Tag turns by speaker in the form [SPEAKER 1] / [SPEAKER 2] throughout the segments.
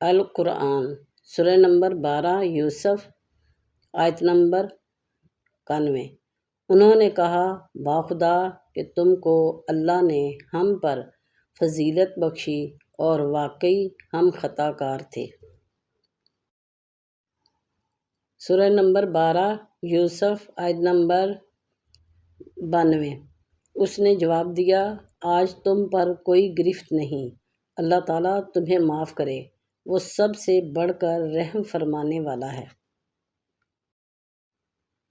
[SPEAKER 1] القرآن سورہ نمبر 12 یوسف آیت نمبر 91۔ انہوں نے کہا باخدا کہ تم کو اللہ نے ہم پر فضیلت بخشی اور واقعی ہم خطا کار تھے۔ سورہ نمبر 12 یوسف آیت نمبر 92۔ اس نے جواب دیا آج تم پر کوئی گرفت نہیں، اللہ تعالیٰ تمہیں معاف کرے، وہ سب سے بڑھ کر رحم فرمانے والا ہے۔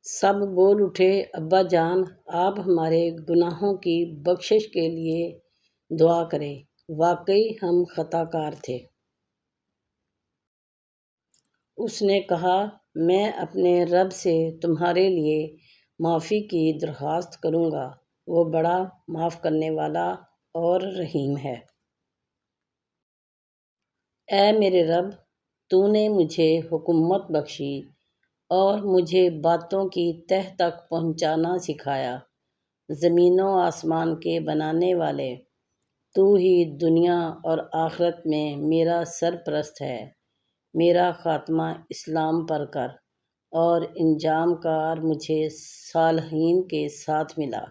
[SPEAKER 1] سب بول اٹھے ابا جان آپ ہمارے گناہوں کی بخشش کے لیے دعا کریں، واقعی ہم خطا کار تھے۔ اس نے کہا میں اپنے رب سے تمہارے لیے معافی کی درخواست کروں گا، وہ بڑا معاف کرنے والا اور رحیم ہے۔ اے میرے رب تو نے مجھے حکمت بخشی اور مجھے باتوں کی تہ تک پہنچانا سکھایا۔ زمین و آسمان کے بنانے والے تو ہی دنیا اور آخرت میں میرا سرپرست ہے۔ میرا خاتمہ اسلام پر کر اور انجام کار مجھے صالحین کے ساتھ ملا۔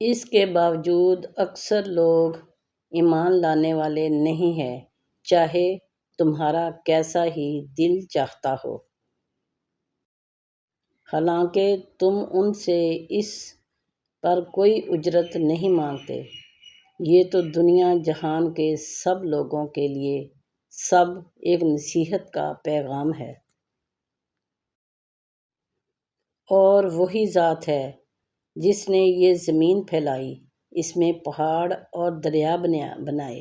[SPEAKER 1] اس کے باوجود اکثر لوگ ایمان لانے والے نہیں ہیں، چاہے تمہارا کیسا ہی دل چاہتا ہو۔ حالانکہ تم ان سے اس پر کوئی اجرت نہیں مانگتے، یہ تو دنیا جہان کے سب لوگوں کے لیے سب ایک نصیحت کا پیغام ہے۔ اور وہی ذات ہے جس نے یہ زمین پھیلائی، اس میں پہاڑ اور دریا بنائے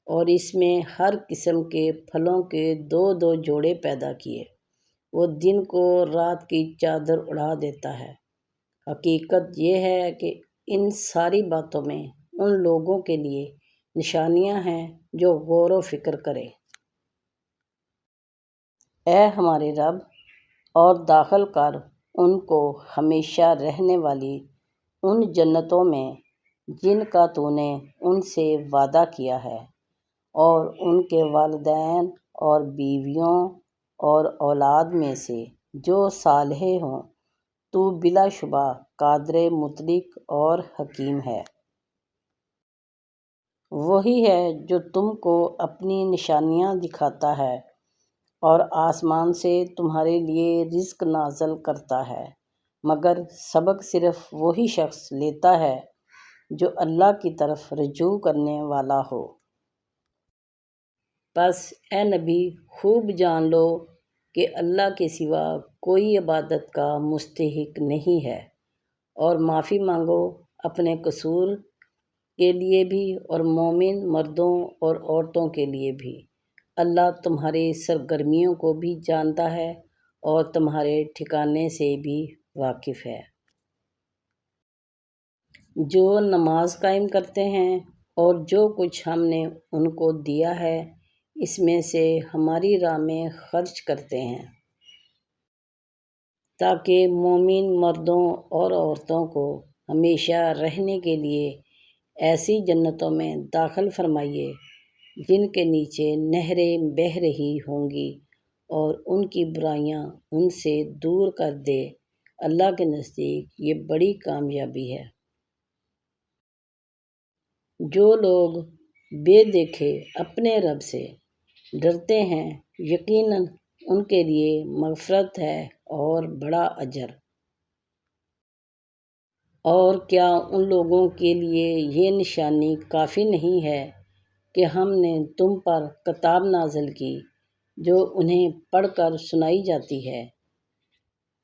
[SPEAKER 1] اور اس میں ہر قسم کے پھلوں کے دو دو جوڑے پیدا کیے، وہ دن کو رات کی چادر اڑا دیتا ہے۔ حقیقت یہ ہے کہ ان ساری باتوں میں ان لوگوں کے لیے نشانیاں ہیں جو غور و فکر کریں۔ اے ہمارے رب اور داخل کر ان کو ہمیشہ رہنے والی ان جنتوں میں جن کا تو نے ان سے وعدہ کیا ہے، اور ان کے والدین اور بیویوں اور اولاد میں سے جو صالح ہوں، تو بلا شبہ قادر مطلق اور حکیم ہے۔ وہی ہے جو تم کو اپنی نشانیاں دکھاتا ہے اور آسمان سے تمہارے لیے رزق نازل کرتا ہے، مگر سبق صرف وہی شخص لیتا ہے جو اللہ کی طرف رجوع کرنے والا ہو۔ پس اے نبی خوب جان لو کہ اللہ کے سوا کوئی عبادت کا مستحق نہیں ہے، اور معافی مانگو اپنے قصور کے لیے بھی اور مومن مردوں اور عورتوں کے لیے بھی۔ اللہ تمہاری سرگرمیوں کو بھی جانتا ہے اور تمہارے ٹھکانے سے بھی واقف ہے۔ جو نماز قائم کرتے ہیں اور جو کچھ ہم نے ان کو دیا ہے اس میں سے ہماری راہ میں خرچ کرتے ہیں، تاکہ مومن مردوں اور عورتوں کو ہمیشہ رہنے کے لیے ایسی جنتوں میں داخل فرمائیے جن کے نیچے نہریں بہہ رہی ہوں گی، اور ان کی برائیاں ان سے دور کر دے۔ اللہ کے نزدیک یہ بڑی کامیابی ہے۔ جو لوگ بے دیکھے اپنے رب سے ڈرتے ہیں، یقیناً ان کے لیے مغفرت ہے اور بڑا اجر۔ اور کیا ان لوگوں کے لیے یہ نشانی کافی نہیں ہے کہ ہم نے تم پر کتاب نازل کی جو انہیں پڑھ کر سنائی جاتی ہے،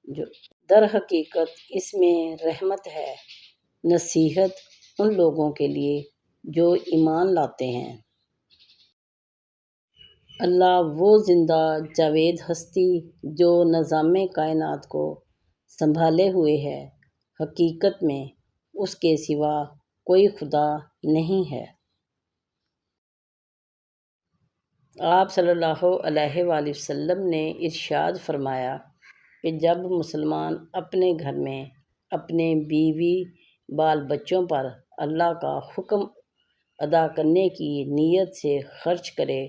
[SPEAKER 1] جو در حقیقت اس میں رحمت ہے، نصیحت ان لوگوں کے لیے جو ایمان لاتے ہیں۔ اللہ وہ زندہ جاوید ہستی جو نظام کائنات کو سنبھالے ہوئے ہے، حقیقت میں اس کے سوا کوئی خدا نہیں ہے۔ آپ صلی اللہ علیہ وآلہ وسلم نے ارشاد فرمایا کہ جب مسلمان اپنے گھر میں اپنے بیوی بال بچوں پر اللہ کا حکم ادا کرنے کی نیت سے خرچ کرے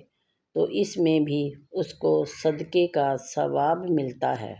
[SPEAKER 1] تو اس میں بھی اس کو صدقے کا ثواب ملتا ہے۔